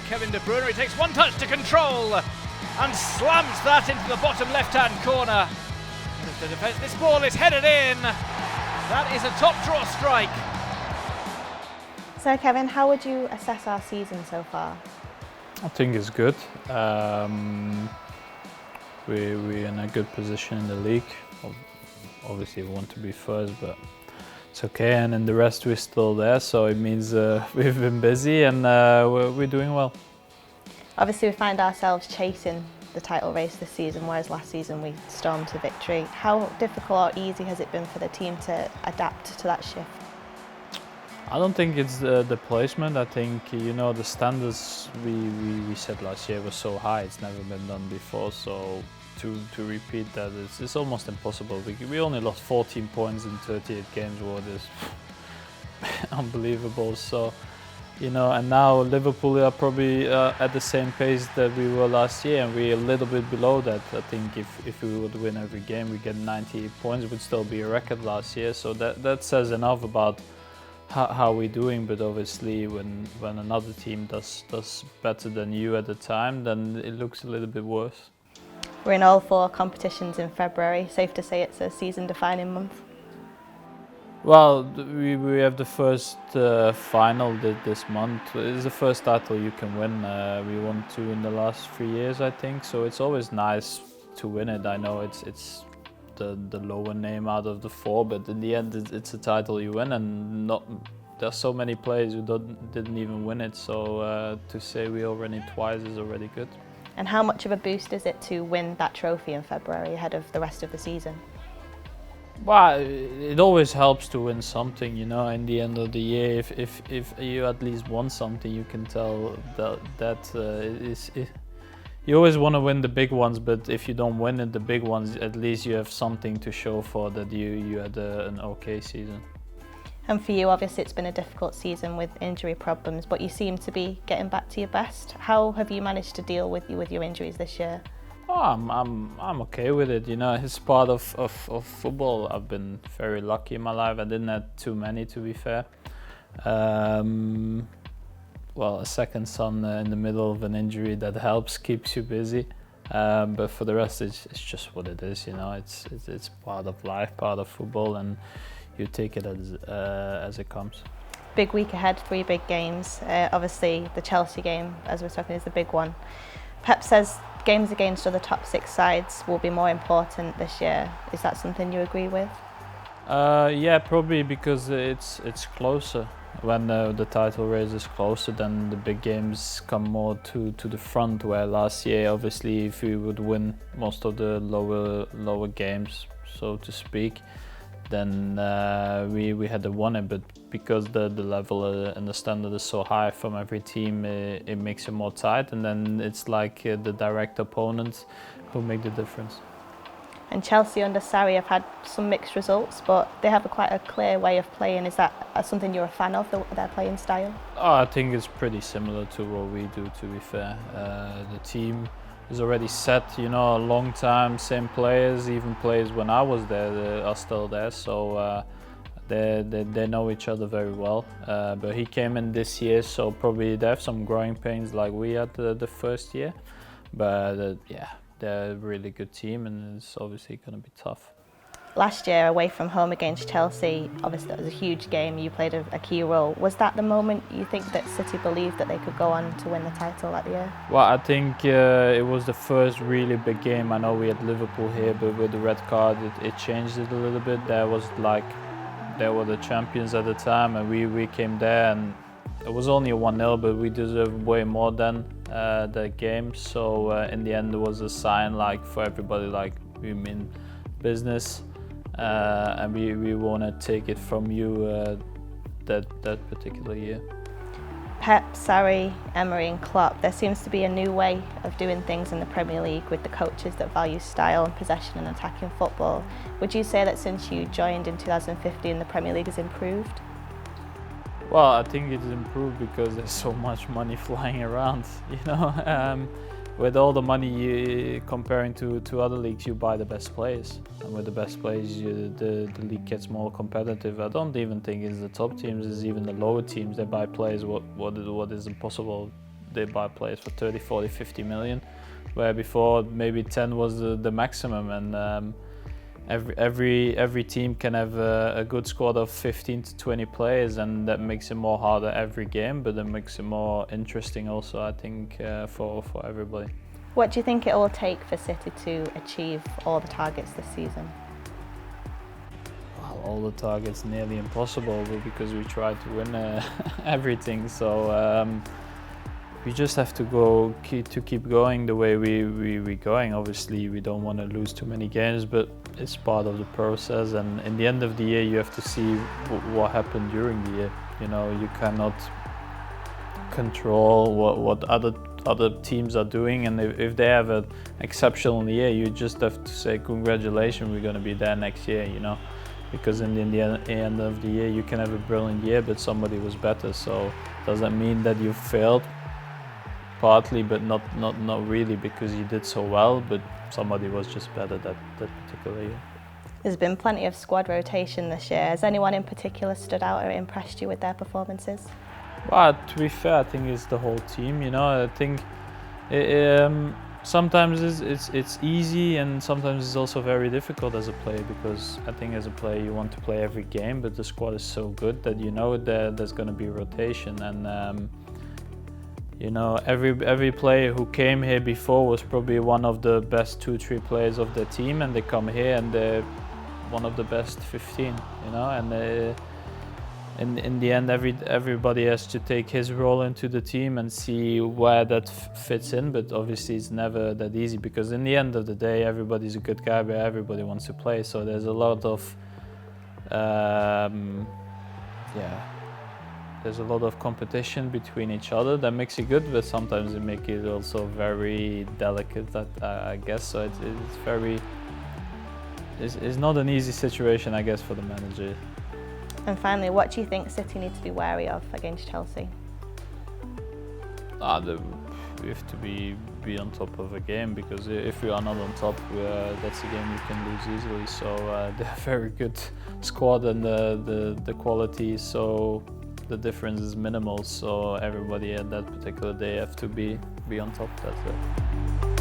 Kevin De Bruyne. He takes one touch to control and slams that into the bottom left-hand corner. The defense, this ball is headed in. That is a top draw strike. So Kevin, how would you assess our season so far? I think it's good. We're in a good position in the league. Obviously we want to be first, but it's okay, and in the rest we're still there, so it means we've been busy and we're doing well. Obviously we find ourselves chasing the title race this season, whereas last season we stormed to victory. How difficult or easy has it been for the team to adapt to that shift? I don't think it's the placement. I think, you know, the standards we set last year were so high, it's never been done before, so to repeat that it's almost impossible. We only lost 14 points in 38 games, what is unbelievable. So, you know, and now Liverpool are probably at the same pace that we were last year, and we're a little bit below that. I think if we would win every game, we get 98 points, it would still be a record last year. So that says enough about how we're doing. But obviously when another team does better than you at the time, then it looks a little bit worse. We're in all 4 competitions in February. Safe to say it's a season-defining month? Well, we have the first final this month. It's the first title you can win. We won 2 in the last 3 years, I think. So it's always nice to win it. I know it's the lower name out of the 4, but in the end it's a title you win, and there's so many players who didn't even win it. So to say we already twice is already good. And how much of a boost is it to win that trophy in February ahead of the rest of the season? Well, it always helps to win something, you know. In the end of the year, if you at least won something, you can tell you always want to win the big ones, but if you don't win it, the big ones, at least you have something to show for that you had an okay season. And for you, obviously it's been a difficult season with injury problems, but you seem to be getting back to your best. How have you managed to deal with your injuries this year? Oh, I'm okay with it, you know. It's part of football. I've been very lucky in my life. I didn't have too many, to be fair. Well, a second son in the middle of an injury, that helps, keeps you busy. But for the rest, it's just what it is, you know. It's part of life, part of football, and you take it as it comes. Big week ahead, 3 big games. Obviously, the Chelsea game, as we're talking, is the big one. Pep says games against other top 6 sides will be more important this year. Is that something you agree with? Yeah, probably, because it's closer. When the title race is closer, then the big games come more to the front, where last year, obviously, if we would win most of the lower games, so to speak, then we had won it. But because the level and the standard is so high from every team, it makes it more tight, and then it's like the direct opponents who make the difference. And Chelsea under Sarri have had some mixed results, but they have quite a clear way of playing. Is that something you're a fan of, their playing style? Oh, I think it's pretty similar to what we do, to be fair. The team is already set, you know, a long time, same players, even players when I was there are still there, so they know each other very well. But he came in this year, so probably they have some growing pains like we had the first year. But yeah, they're a really good team, and it's obviously going to be tough. Last year, away from home against Chelsea, obviously that was a huge game. You played a key role. Was that the moment you think that City believed that they could go on to win the title that year? Well, I think it was the first really big game. I know we had Liverpool here, but with the red card, it changed it a little bit. They were the champions at the time, and we came there, and it was only a 1-0, but we deserved way more than that game. So in the end, it was a sign, like, for everybody, like, we mean business, and we want to take it from you that particular year. Pep, Sarri, Emery and Klopp, there seems to be a new way of doing things in the Premier League with the coaches that value style and possession and attacking football. Would you say that since you joined in 2015, the Premier League has improved? Well, I think it's improved because there's so much money flying around, you know. With all the money comparing to other leagues, you buy the best players, and with the best players, the league gets more competitive. I don't even think it's the top teams; it's even the lower teams. They buy players what is impossible they buy players for 30, 40, 50 million, where before maybe 10 was the maximum, and every team can have a good squad of 15 to 20 players, and that makes it more harder every game, but it makes it more interesting also, I think, for everybody. What do you think it will take for City to achieve all the targets this season? Well, all the targets nearly impossible, but because we try to win everything, so we just have to keep going the way we're going. Obviously, we don't want to lose too many games, but it's part of the process. And in the end of the year, you have to see what happened during the year. You know, you cannot control what other teams are doing, and if they have an exceptional year, you just have to say congratulations, we're going to be there next year. You know, because in the end of the year, you can have a brilliant year, but somebody was better. So does that mean that you failed? Partly, but not really, because you did so well, but somebody was just better that particular year. There's been plenty of squad rotation this year. Has anyone in particular stood out or impressed you with their performances? Well, to be fair, I think it's the whole team. You know, I think sometimes it's easy, and sometimes it's also very difficult as a player, because I think as a player you want to play every game, but the squad is so good that you know there's going to be rotation, and you know, every player who came here before was probably one of the best 2-3 players of their team, and they come here and they're one of the best 15, you know, and in the end everybody has to take his role into the team and see where that fits in, but obviously it's never that easy, because in the end of the day everybody's a good guy, but everybody wants to play, so there's a lot of there's a lot of competition between each other. That makes it good, but sometimes it makes it also very delicate, I guess. So it's not an easy situation, I guess, for the manager. And finally, what do you think City need to be wary of against Chelsea? We have to be on top of a game, because if we are not on top, that's a game we can lose easily. So they're a very good squad, and the quality is so. The difference is minimal, so everybody at that particular day have to be on top. That's it.